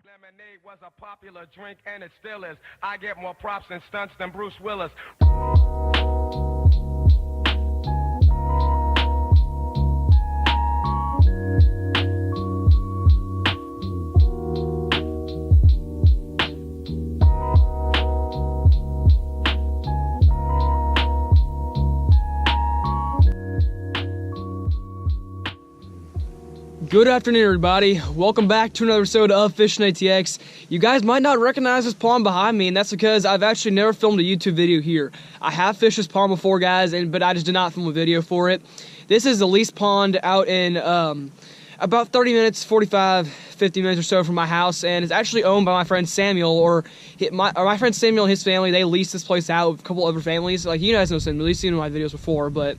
Lemonade was a popular drink and it still is. I get more props and stunts than Bruce Willis. Good afternoon, everybody. Welcome back to another episode of Fishing ATX. You guys might not recognize this pond behind me, and that's because I've actually never filmed a YouTube video here. I have fished this pond before, guys, but I just did not film a video for it. This is the leased pond out in about 30 minutes, 45, 50 minutes or so from my house, and it's actually owned by my friend Samuel, or my friend Samuel and his family. They lease this place out with a couple other families. Like, you guys know Samuel, you've seen him in my videos before, but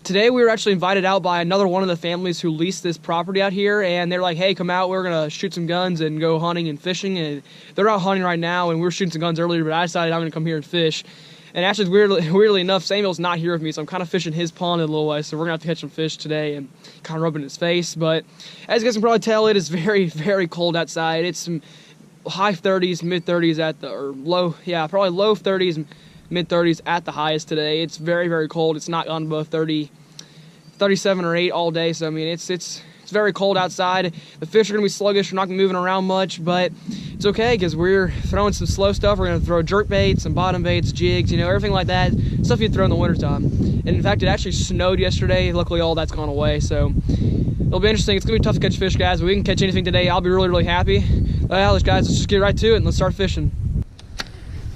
today we were actually invited out by another one of the families who leased this property out here, and they're like, hey, come out, we're gonna shoot some guns and go hunting and fishing. And they're out hunting right now, and we were shooting some guns earlier, but I decided I'm gonna come here and fish. And actually, weirdly enough, Samuel's not here with me, so I'm kind of fishing his pond in a little way, so we're gonna have to catch some fish today and kind of rub it in his face. But as you guys can probably tell, it is very, very cold outside. It's some high 30s, mid 30s at the, or low, yeah, probably low 30s, mid 30s at the highest today. It's very, very cold. It's not gone above 37 or 8 all day, so I mean it's very cold outside. The fish are gonna be sluggish. We're not gonna be moving around much, but it's okay because we're throwing some slow stuff. We're gonna throw jerk baits, some bottom baits, jigs, you know, everything like that, stuff you'd throw in the wintertime. And in fact, it actually snowed yesterday. Luckily, all that's gone away, so it'll be interesting. It's gonna be tough to catch fish, guys, but we can catch anything today. I'll be really, really happy. Well, guys, let's just get right to it and let's start fishing.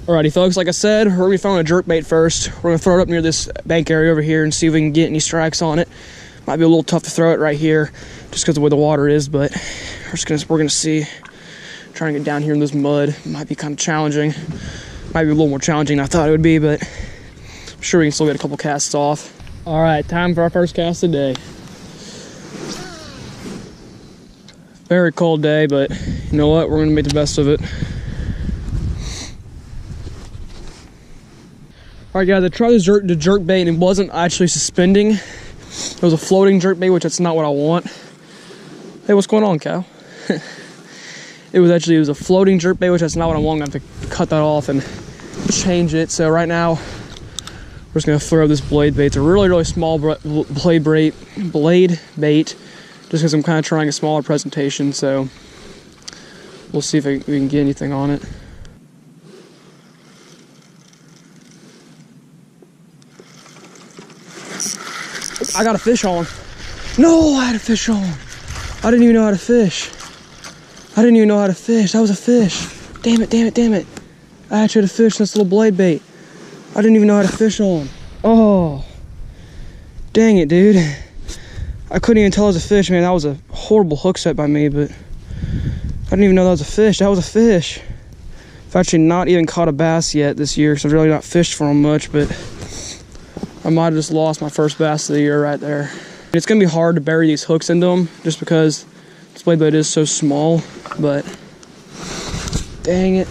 Alrighty, folks, like I said, we're gonna be throwing a jerk bait first. We're gonna throw it up near this bank area over here and see if we can get any strikes on it. Might be a little tough to throw it right here just because of where the water is, but we're gonna see. Trying to get down here in this mud might be kind of challenging. Might be a little more challenging than I thought it would be, but I'm sure we can still get a couple casts off. All right, time for our first cast of the day. Very cold day, but you know what? We're gonna make the best of it. All right, guys, I tried the jerk bait and it wasn't actually suspending. It was a floating jerk bait, which that's not what I want. Hey, what's going on, Cal? It was a floating jerk bait, which that's not what I want. I'm gonna have to cut that off and change it. So right now, we're just gonna throw this blade bait. It's a really, really small blade bait, just because I'm kind of trying a smaller presentation. So we'll see if we can get anything on it. I got a fish on. No, I had a fish on. I didn't even know how to fish. That was a fish. Damn it. I actually had to fish this little blade bait. I didn't even know how to fish on. Oh, dang it, dude. I couldn't even tell it was a fish, man. That was a horrible hook set by me, but I didn't even know that was a fish. That was a fish. I've actually not even caught a bass yet this year, so I've really not fished for them much, but I might have just lost my first bass of the year right there. It's gonna be hard to bury these hooks into them just because this blade bait is so small, but dang it.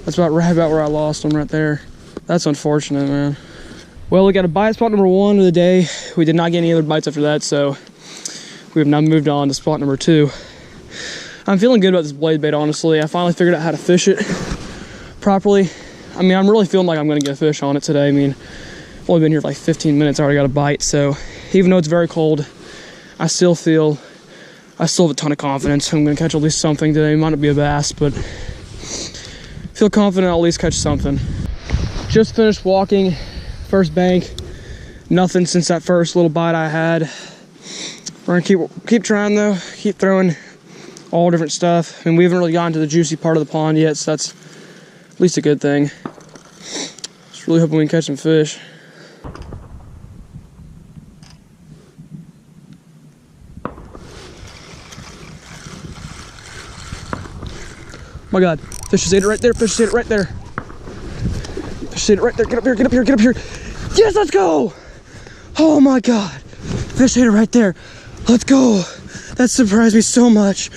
That's right about where I lost them right there. That's unfortunate, man. Well, we got a bite spot number 1 of the day. We did not get any other bites after that, so we have now moved on to spot number 2. I'm feeling good about this blade bait, honestly. I finally figured out how to fish it properly. I mean, I'm really feeling like I'm gonna get a fish on it today. I mean, I've only been here for like 15 minutes, I already got a bite. So even though it's very cold, I still have a ton of confidence. I'm gonna catch at least something today. It might not be a bass, but feel confident I'll at least catch something. Just finished walking, first bank. Nothing since that first little bite I had. We're gonna keep trying though, keep throwing all different stuff. I mean, we haven't really gotten to the juicy part of the pond yet, so that's at least a good thing. Just really hoping we can catch some fish. Oh my God, fish just ate it right there, Fish just ate it right there. Get up here. Yes, let's go. Oh my God, fish ate it right there. Let's go. That surprised me so much.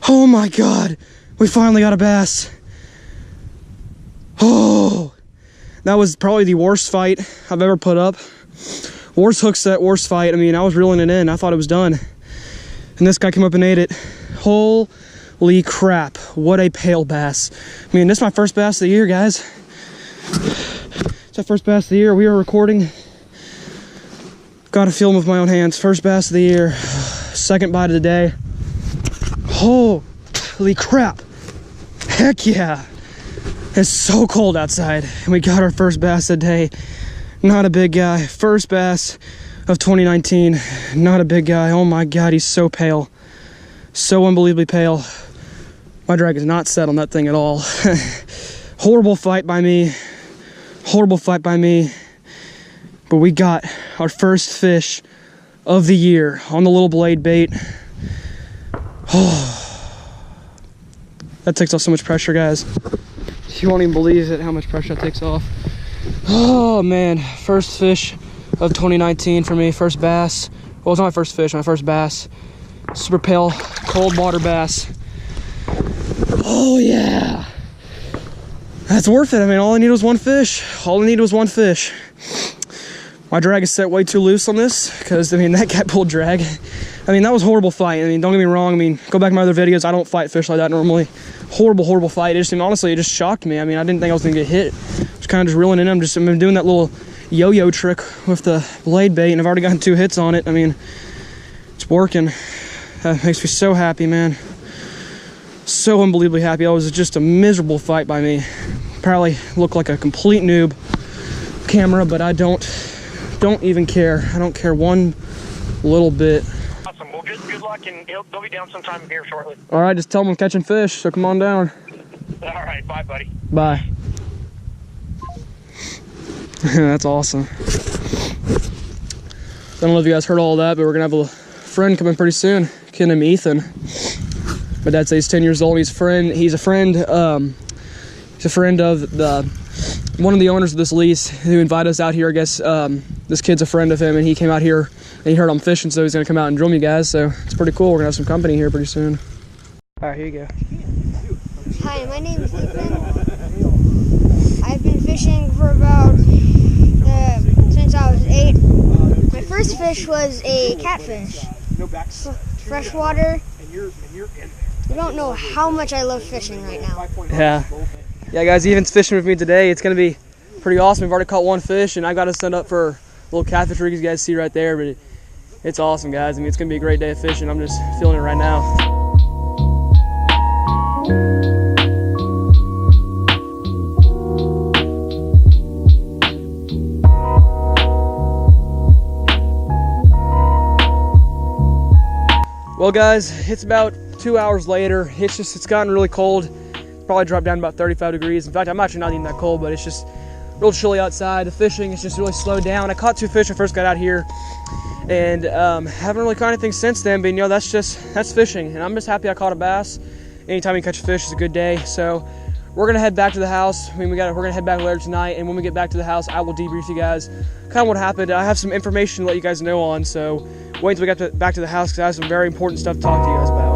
Oh my God, we finally got a bass. Oh, that was probably the worst fight I've ever put up. Worst hook set, worst fight. I mean, I was reeling it in. I thought it was done. And this guy came up and ate it. Holy crap, what a pale bass. I mean, this is my first bass of the year, guys. It's my first bass of the year. We are recording. Got to film with my own hands. First bass of the year. Second bite of the day. Holy crap. Heck yeah. It's so cold outside. And we got our first bass of the day. Not a big guy. First bass of 2019. Not a big guy. Oh my God, he's so pale. So unbelievably pale. My drag is not set on that thing at all. Horrible fight by me. Horrible fight by me. But we got our first fish of the year on the little blade bait. Oh, that takes off so much pressure, guys. You won't even believe it, how much pressure that takes off. Oh man, first fish of 2019 for me, first bass. Well, it's not my first fish, my first bass. Super pale, cold water bass. Oh yeah. That's worth it. I mean, all I needed was one fish. All I needed was one fish. My drag is set way too loose on this because, I mean, that cat pulled drag. I mean, that was a horrible fight. I mean, don't get me wrong. I mean, go back to my other videos. I don't fight fish like that normally. Horrible, horrible fight. It just, I mean, honestly, it just shocked me. I mean, I didn't think I was going to get hit. Just kind of just reeling in. I've been doing that little yo-yo trick with the blade bait, and I've already gotten 2 hits on it. I mean, it's working. That makes me so happy, man. So unbelievably happy. It was just a miserable fight by me. Probably look like a complete noob camera, but I don't even care. I don't care one little bit. Awesome. Well, good luck, and they'll be down sometime here shortly. All right, just tell them I'm catching fish, so come on down. All right, bye, buddy. Bye. That's awesome. I don't know if you guys heard all that, but we're gonna have a friend coming pretty soon. A kid named Ethan. My dad says he's 10 years old. He's a friend of one of the owners of this lease who invited us out here. I guess this kid's a friend of him, and he came out here and he heard I'm fishing, so he's gonna come out and drill me, guys. So it's pretty cool. We're gonna have some company here pretty soon. All right, here you go. Hi, my name is Ethan. I've been fishing for about since I was 8. My first fish was a catfish, freshwater. You don't know how much I love fishing right now. Yeah, guys, Ethan's fishing with me today. It's gonna be pretty awesome. We've already caught 1 fish, and I got to send up for a little catfish rig you guys see right there. But it's awesome, guys. I mean, it's gonna be a great day of fishing. I'm just feeling it right now. Well, guys, it's about 2 hours later. It's gotten really cold. Probably dropped down about 35 degrees. In fact, I'm actually not even that cold, but it's just real chilly outside. The fishing is just really slowed down. I caught 2 fish when I first got out here, and haven't really caught anything since then. But you know, that's fishing, and I'm just happy I caught a bass. Anytime you catch a fish is a good day. So we're gonna head back to the house. I mean, we're gonna head back later tonight, and when we get back to the house, I will debrief you guys kind of what happened. I have some information to let you guys know on. So wait until we get back to the house, because I have some very important stuff to talk to you guys about.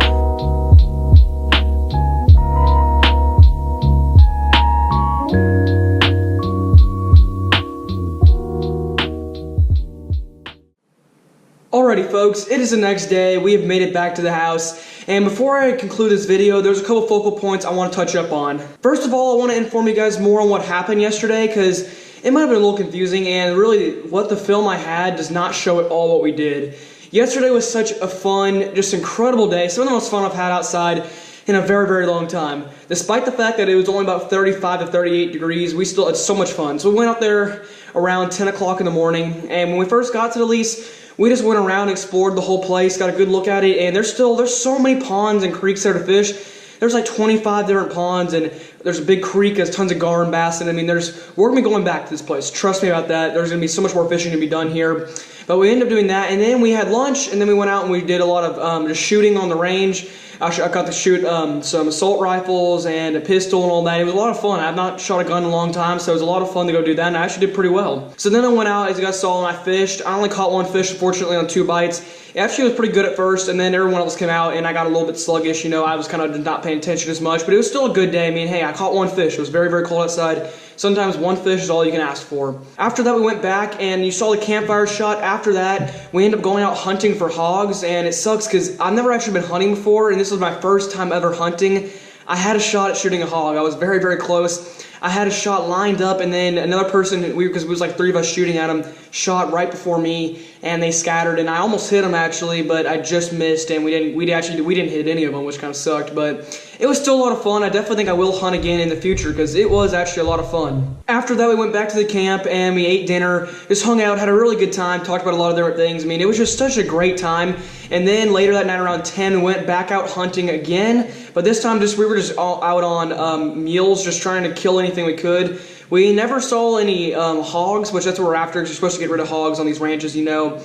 Alrighty folks, it is the next day. We have made it back to the house, and before I conclude this video, there's a couple focal points I want to touch up on. First of all, I want to inform you guys more on what happened yesterday, because it might have been a little confusing, and really what the film I had does not show at all what we did. Yesterday was such a fun, just incredible day, some of the most fun I've had outside in a very, very long time. Despite the fact that it was only about 35 to 38 degrees, we still had so much fun. So we went out there around 10 o'clock in the morning, and when we first got to the lease, we just went around and explored the whole place, got a good look at it, and there's so many ponds and creeks there to fish. There's like 25 different ponds, and there's a big creek, there's tons of gar and bass, and I mean, we're gonna be going back to this place. Trust me about that. There's gonna be so much more fishing to be done here. But we ended up doing that, and then we had lunch, and then we went out and we did a lot of just shooting on the range. I got to shoot some assault rifles and a pistol and all that. It was a lot of fun. I've not shot a gun in a long time, so it was a lot of fun to go do that, and I actually did pretty well. So then I went out, as you guys saw, and I fished. I only caught 1 fish, unfortunately, on 2 bites. It actually was pretty good at first, and then everyone else came out, and I got a little bit sluggish. You know, I was kind of not paying attention as much, but it was still a good day. I mean, hey, I caught one fish. It was very, very cold outside. Sometimes one fish is all you can ask for. After that, we went back, and you saw the campfire shot. After that, we ended up going out hunting for hogs, and it sucks because I've never actually been hunting before, and this was my first time ever hunting. I had a shot at shooting a hog. I was very, very close. I had a shot lined up, and then another person, because it was like 3 of us shooting at him, shot right before me, and they scattered, and I almost hit them actually, but I just missed, and we didn't hit any of them, which kind of sucked, but it was still a lot of fun. I definitely think I will hunt again in the future, because it was actually a lot of fun. After that, we went back to the camp, and we ate dinner, just hung out, had a really good time, talked about a lot of different things. I mean, it was just such a great time, and then later that night around 10, we went back out hunting again, but this time we were just all out on mules, just trying to kill anything we could. We never saw any hogs, which that's what we're after, because you're supposed to get rid of hogs on these ranches, you know.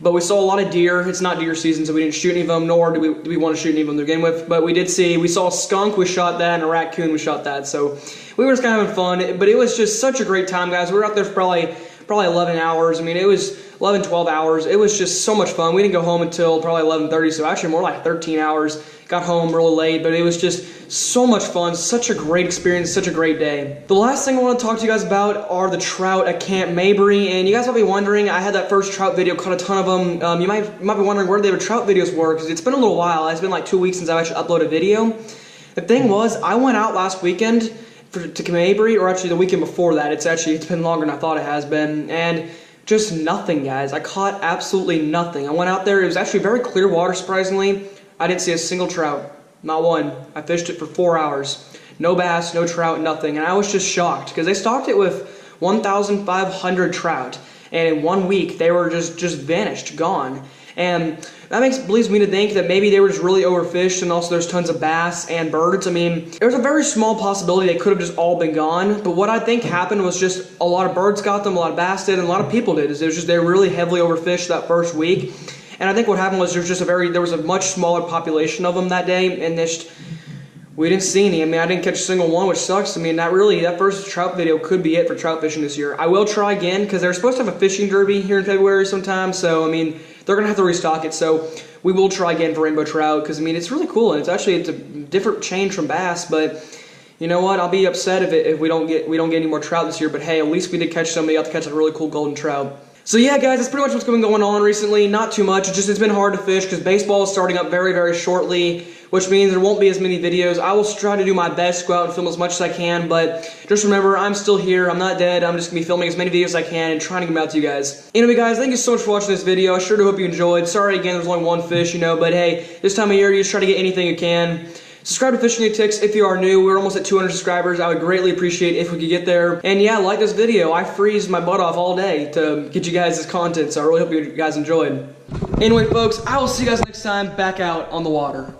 But we saw a lot of deer. It's not deer season, so we didn't shoot any of them, nor do we want to shoot any of them to begin with. But we saw a skunk, we shot that, and a raccoon, we shot that. So we were just kind of having fun. But it was just such a great time, guys. We were out there for probably 11 hours. I mean, it was 11, 12 hours. It was just so much fun. We didn't go home until probably 11:30, so actually more like 13 hours. Got home really late, but it was just so much fun. Such a great experience, such a great day. The last thing I want to talk to you guys about are the trout at Camp Mabry, and you guys might be wondering, I had that first trout video, caught a ton of them. You might be wondering where the trout videos were, because it's been a little while. It's been like 2 weeks since I actually uploaded a video. The thing was, I went out last weekend to Camp Mabry, or actually the weekend before that. It's been longer than I thought it has been, and just nothing, guys. I caught absolutely nothing. I went out there, it was actually very clear water, surprisingly. I didn't see a single trout, not one. I fished it for 4 hours. No bass, no trout, nothing. And I was just shocked, because they stocked it with 1,500 trout. And in 1 week, they were just vanished, gone. And that leads me to think that maybe they were just really overfished, and also there's tons of bass and birds. I mean, there's a very small possibility they could have just all been gone, but what I think happened was just a lot of birds got them, a lot of bass did, and a lot of people did. They were really heavily overfished that first week, and I think what happened was there was a much smaller population of them that day, and we didn't see any. I mean, I didn't catch a single one, which sucks. I mean, that first trout video could be it for trout fishing this year. I will try again, because they're supposed to have a fishing derby here in February sometime, so I mean, they're going to have to restock it, so we will try again for rainbow trout, because I mean, it's really cool, and it's a different change from bass, but you know what, I'll be upset if we don't get any more trout this year, but hey, at least we did catch somebody got to catch a really cool golden trout. So yeah, guys, that's pretty much what's been going on recently. Not too much. It's been hard to fish because baseball is starting up very, very shortly, which means there won't be as many videos. I will try to do my best to go out and film as much as I can, but just remember, I'm still here. I'm not dead. I'm just going to be filming as many videos as I can and trying to get them out to you guys. Anyway, guys, thank you so much for watching this video. I sure do hope you enjoyed. Sorry again, there's only one fish, you know, but hey, this time of year, you just try to get anything you can. Subscribe to Fishing Ticks if you are new. We're almost at 200 subscribers. I would greatly appreciate if we could get there. And yeah, like this video. I freeze my butt off all day to get you guys this content, so I really hope you guys enjoyed. Anyway, folks, I will see you guys next time back out on the water.